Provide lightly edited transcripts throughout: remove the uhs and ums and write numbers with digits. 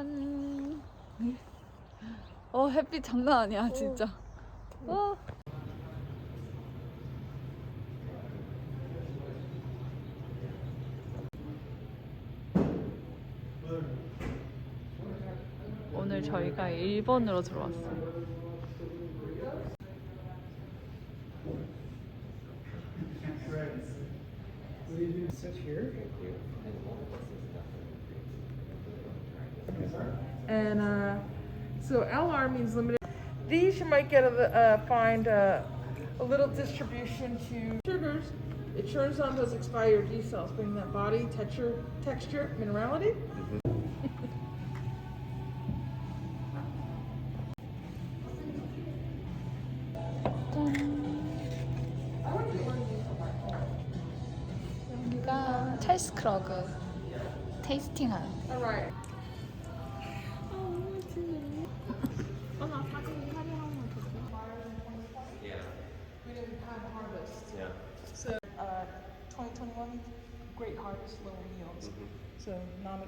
짠. 햇빛 장난 아니야 진짜. 오늘 저희가 일본으로 들어왔어요. And so LR means limited. These you might get find a little distribution to sugars. It turns on those expired D cells, bringing that body texture, minerality. 여기가 찰스 크러그 테이스팅한. Alright. We didn't have harvest. Yeah. So 2021 great harvest, low yields. So not a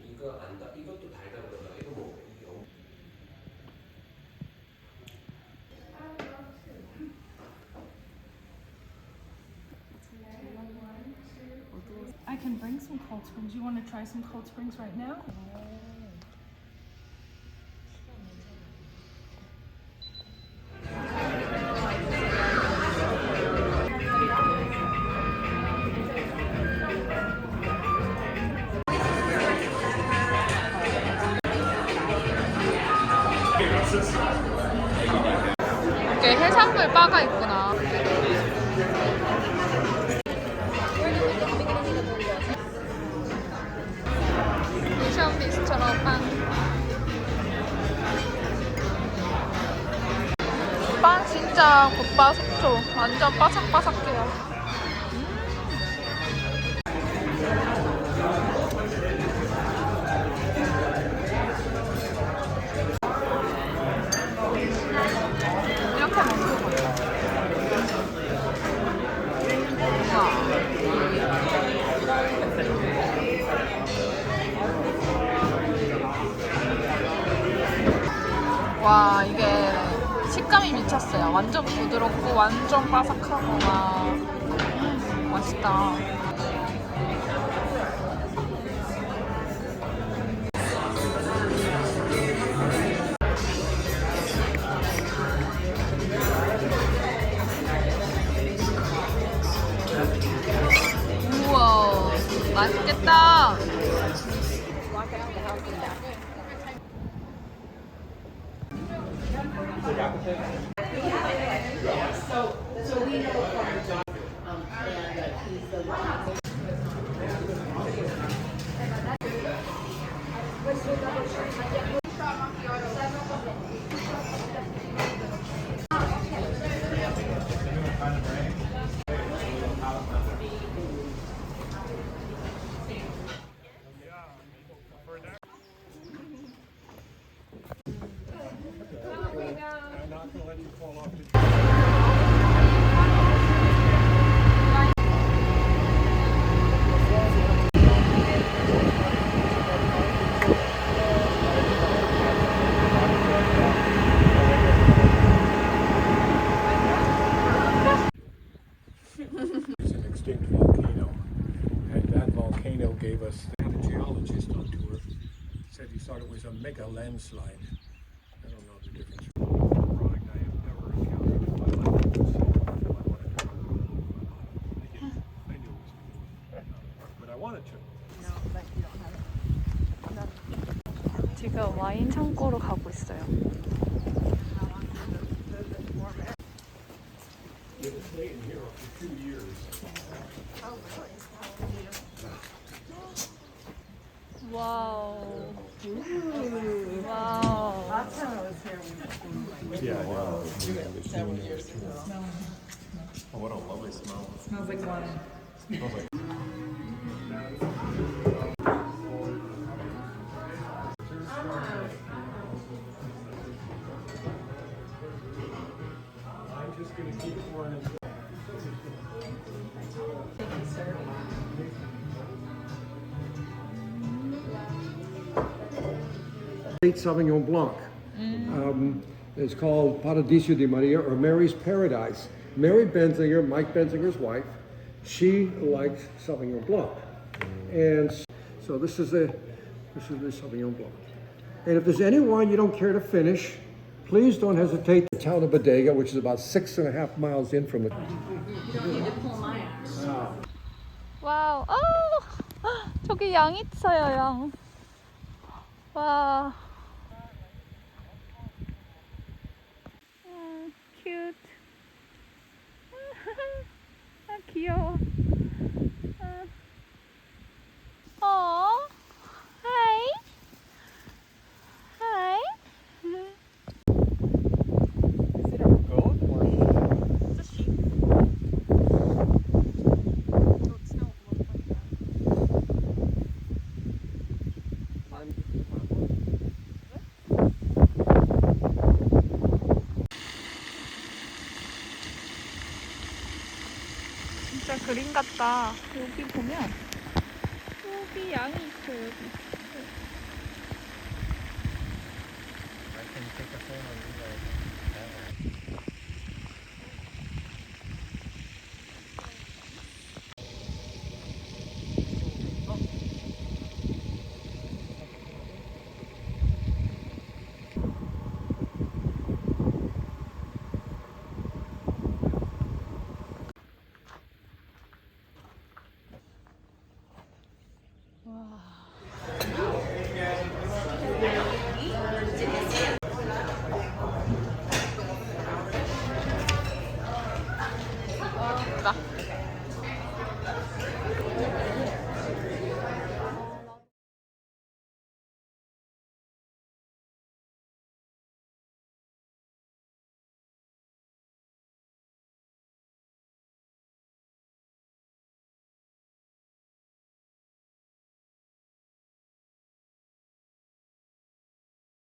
이거 안다. 이것도 달다 그러다. 이거 뭐 이게 I can bring some Cold Springs. You want to try some Cold Springs right now? 이렇게 해산물 바가 있구나. 미션비스처럼 빵 진짜 겉바 속촉 완전 바삭바삭해요. 이렇게 먹는 거예요. 와 이게 식감이 미쳤어요. 완전 부드럽고 완전 바삭하고 맛있다. 우와 맛있겠다. It's an extinct volcano, and that volcano gave us. They had a geologist on tour. Said he thought it was a mega landslide. I don't know the difference. Product I have never encountered in my life. I knew it was good, but I wanted to. 지금 와인 창고로 가고 있어요. It'll stay in here for 2 years. 와우. 와우. Yeah, I know. Oh, what a lovely smell. Smells like wine. Smells like. Sauvignon Blanc. It's called Paradiso de Maria, or Mary's Paradise. Mary Benzinger, Mike Benzinger's wife, she likes Sauvignon Blanc. And so this is the Sauvignon Blanc. And if there's any wine you don't care to finish, please don't hesitate. The town of Bodega, which is about 6.5 miles in from the. 와우. 저기 양 있어요, 양. 와. 큐트. 귀여워. 하이. 하이. Is it a goat or It's a sheep. Goats don't look like that. 진짜 그림 같다. 여기 보면 여기 양이 있어 여기. I can take a phone on this.